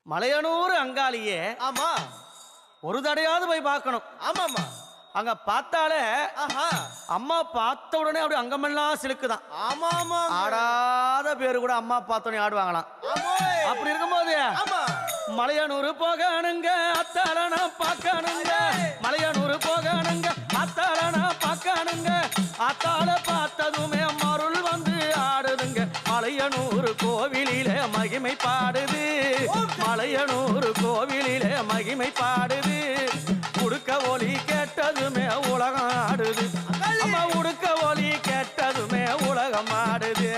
மலையனூர் அங்காளியே ஆமா ஒரு தடையாவது போய் பார்க்கணும். ஆமாமா அங்க பார்த்தாலே ஆஹா அம்மா பார்த்த உடனே அப்படி அங்கமெல்லாம் சிலுக்குதான். ஆமா ஆமா ஆடாத பேரு கூட அம்மா பார்த்தோன்னே ஆடுவாங்களாம். அப்படி இருக்கும்போது மலையனூர் போகணுங்க அத்தாலனா பார்க்கணுங்க, மலையனூர் போகணுங்க அத்தாலனா பார்க்கணுங்க, அத்தால பார்த்ததுமே மருள் வந்து ஆடுதுங்க. மலையனூர் கோவிலிலே மகிமை பாடுது, மலையனூர் கோவிலிலே மகிமை பாடுது. உடுக்க ஒலி கேட்டதுமே உலகம் ஆடுது, அம்மா உடுக்க ஒலி கேட்டதுமே உலகம் ஆடுது.